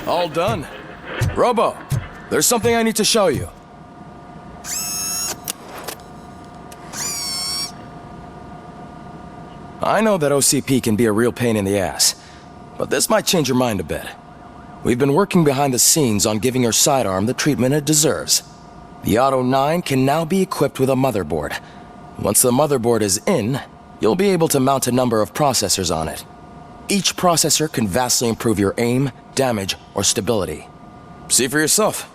All done. Robo, there's something I need to show you. I know that OCP can be a real pain in the ass, but this might change your mind a bit. We've been working behind the scenes on giving your sidearm the treatment it deserves. The Auto 9 can now be equipped with a motherboard. Once the motherboard is in, you'll be able to mount a number of processors on it. Each processor can vastly improve your aim, damage, or stability. See for yourself.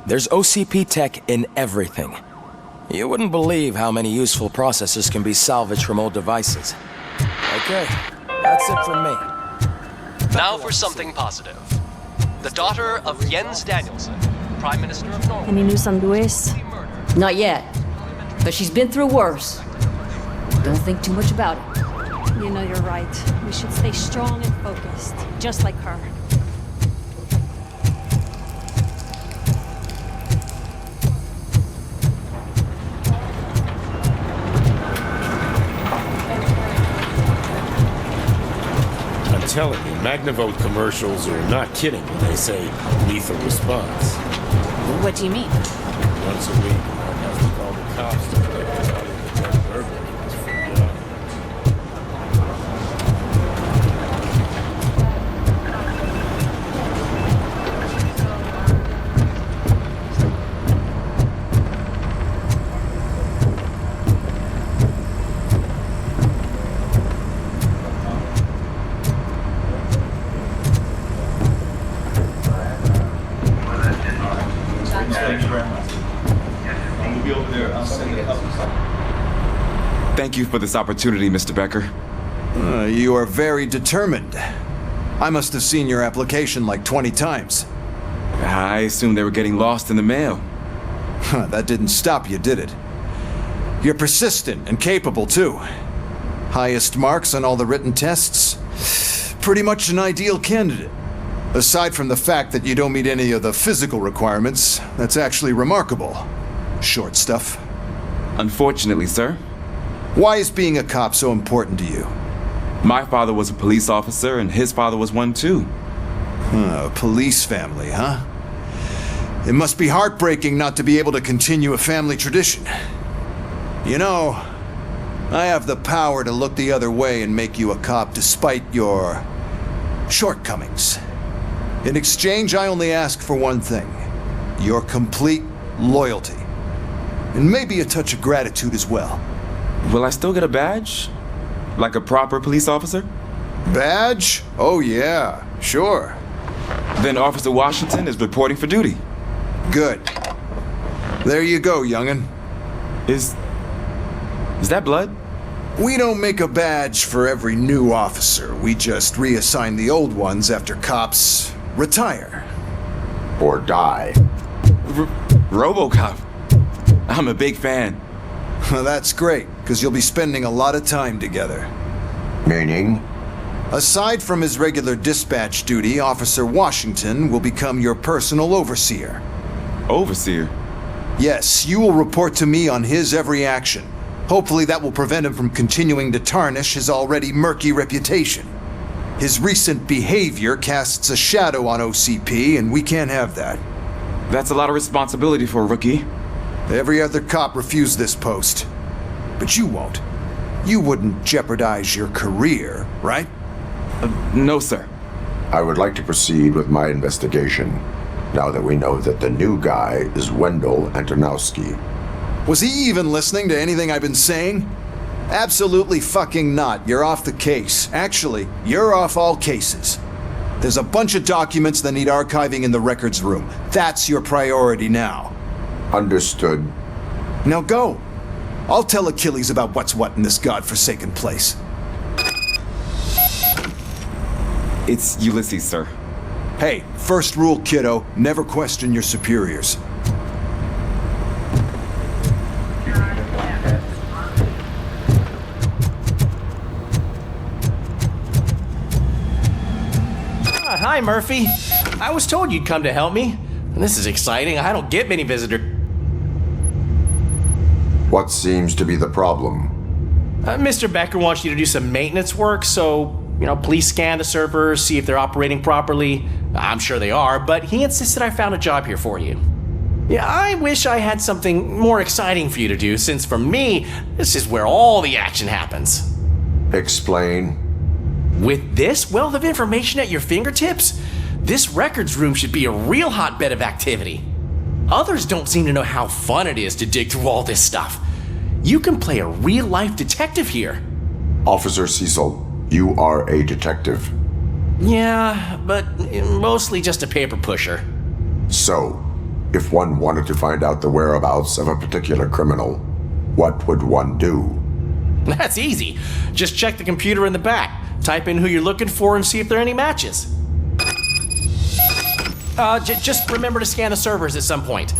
There's OCP tech in everything. You wouldn't believe how many useful processors can be salvaged from old devices. Okay, that's it from me. Now for something positive. The daughter of Jens Danielson, Prime Minister of Norway. Any news on Luis? Not yet, but she's been through worse. Don't think too much about it. You know you're right. We should stay strong and focused, just like her. Telling you, Magnavote commercials are not kidding when they say lethal response. What do you mean? Once a week, I have to call the cops to collect the body of the dead burglaries from Young. Thank you for this opportunity, Mr. Becker. You are very determined. I must have seen your application like 20 times. I assumed they were getting lost in the mail. That didn't stop you, did it? You're persistent and capable, too. Highest marks on all the written tests. Pretty much an ideal candidate. Aside from the fact that you don't meet any of the physical requirements, that's actually remarkable. Short stuff. Unfortunately, sir. Why is being a cop so important to you? My father was a police officer, and his father was one too. A police family, huh? It must be heartbreaking not to be able to continue a family tradition. You know, I have the power to look the other way and make you a cop despite your shortcomings. In exchange, I only ask for one thing. Your complete loyalty. And maybe a touch of gratitude as well. Will I still get a badge? Like a proper police officer? Badge? Oh yeah, sure. Then Officer Washington is reporting for duty. Good. There you go, young'un. Is that blood? We don't make a badge for every new officer. We just reassign the old ones after cops retire. Or die. Robocop. I'm a big fan. Well, that's great, because you'll be spending a lot of time together. Meaning? Aside from his regular dispatch duty, Officer Washington will become your personal overseer. Overseer? Yes, you will report to me on his every action. Hopefully that will prevent him from continuing to tarnish his already murky reputation. His recent behavior casts a shadow on OCP, and we can't have that. That's a lot of responsibility for a rookie. Every other cop refused this post. But you won't. You wouldn't jeopardize your career, right? No, sir. I would like to proceed with my investigation, now that we know that the new guy is Wendell Antonowski. Was he even listening to anything I've been saying? Absolutely fucking not. You're off the case. Actually, you're off all cases. There's a bunch of documents that need archiving in the records room. That's your priority now. Understood. Now go. I'll tell Achilles about what's what in this godforsaken place. It's Ulysses, sir. Hey, first rule, kiddo, never question your superiors. Hi, Murphy. I was told you'd come to help me. And this is exciting. I don't get many visitors. What seems to be the problem? Mr. Becker wants you to do some maintenance work, so, please scan the servers, see if they're operating properly. I'm sure they are, but he insisted I found a job here for you. Yeah, I wish I had something more exciting for you to do, since for me, this is where all the action happens. Explain. With this wealth of information at your fingertips, this records room should be a real hotbed of activity. Others don't seem to know how fun it is to dig through all this stuff. You can play a real-life detective here. Officer Cecil, you are a detective. Yeah, but mostly just a paper pusher. So, if one wanted to find out the whereabouts of a particular criminal, what would one do? That's easy. Just check the computer in the back. Type in who you're looking for and see if there are any matches. Just remember to scan the servers at some point.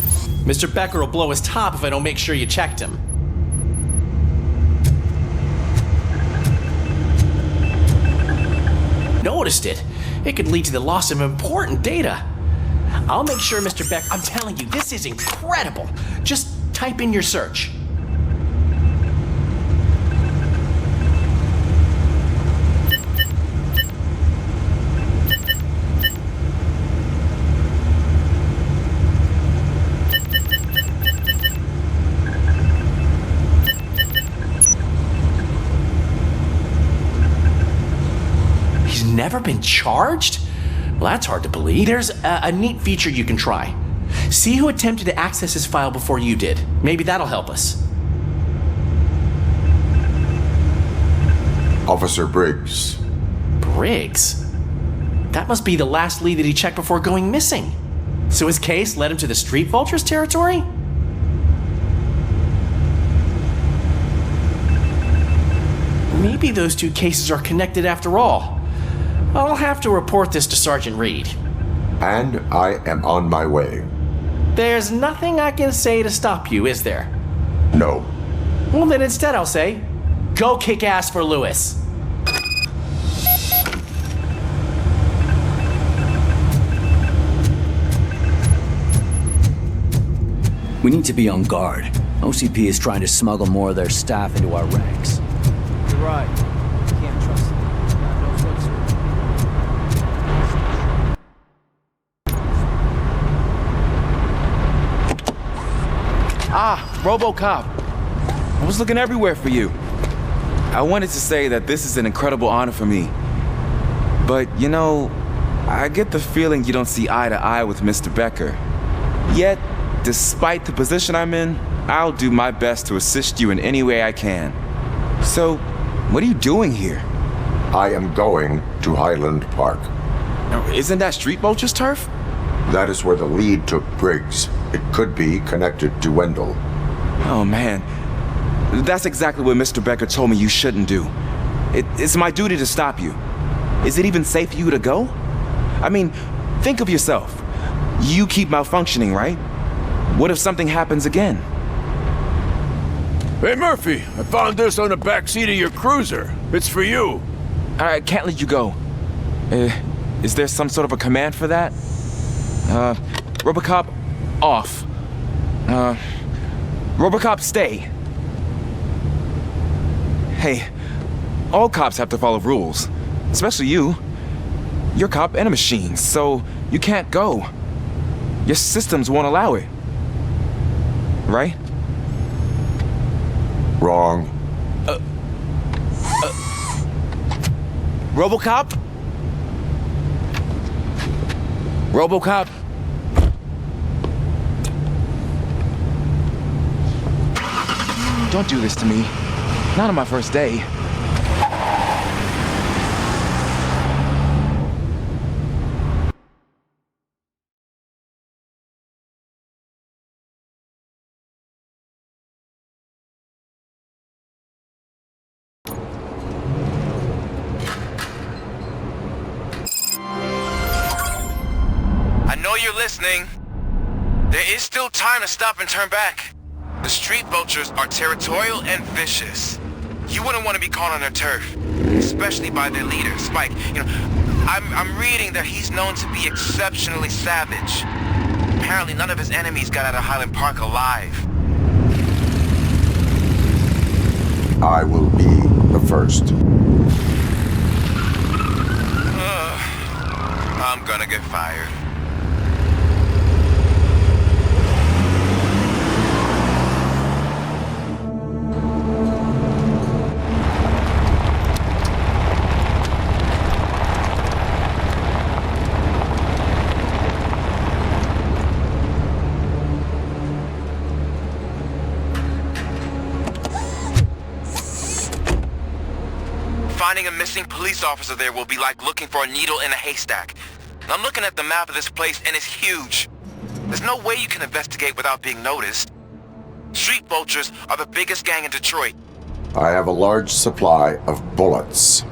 Mr. Becker will blow his top if I don't make sure you checked him. Noticed it. It could lead to the loss of important data. I'll make sure Mr. Becker... I'm telling you, this is incredible. Just type in your search. Never been charged? Well, that's hard to believe. There's a neat feature you can try. See who attempted to access his file before you did. Maybe that'll help us. Officer Briggs. Briggs? That must be the last lead that he checked before going missing. So his case led him to the Street Vultures territory? Maybe those two cases are connected after all. I'll have to report this to Sergeant Reed. And I am on my way. There's nothing I can say to stop you, is there? No. Well, then instead I'll say, go kick ass for Lewis. We need to be on guard. OCP is trying to smuggle more of their staff into our ranks. You're right. Can't trust them. God knows what's Robocop. I was looking everywhere for you. I wanted to say that this is an incredible honor for me. But, I get the feeling you don't see eye to eye with Mr. Becker. Yet, despite the position I'm in, I'll do my best to assist you in any way I can. So, what are you doing here? I am going to Highland Park. Now, isn't that Street Vulture's turf? That is where the lead took Briggs. It could be connected to Wendell. Oh man, that's exactly what Mr. Becker told me you shouldn't do. It's my duty to stop you. Is it even safe for you to go? I mean, think of yourself. You keep malfunctioning, right? What if something happens again? Hey, Murphy, I found this on the back seat of your cruiser. It's for you. I can't let you go. Is there some sort of a command for that? Robocop, off. Robocop, stay. Hey, all cops have to follow rules. Especially you. You're a cop and a machine, so you can't go. Your systems won't allow it. Right? Wrong. Robocop? Robocop? Don't do this to me. Not on my first day. I know you're listening. There is still time to stop and turn back. The street vultures are territorial and vicious. You wouldn't want to be caught on their turf, especially by their leader, Spike. You know, I'm reading that he's known to be exceptionally savage. Apparently none of his enemies got out of Highland Park alive. I will be the first. I'm gonna get fired. Finding a missing police officer there will be like looking for a needle in a haystack. And I'm looking at the map of this place and it's huge. There's no way you can investigate without being noticed. Street vultures are the biggest gang in Detroit. I have a large supply of bullets.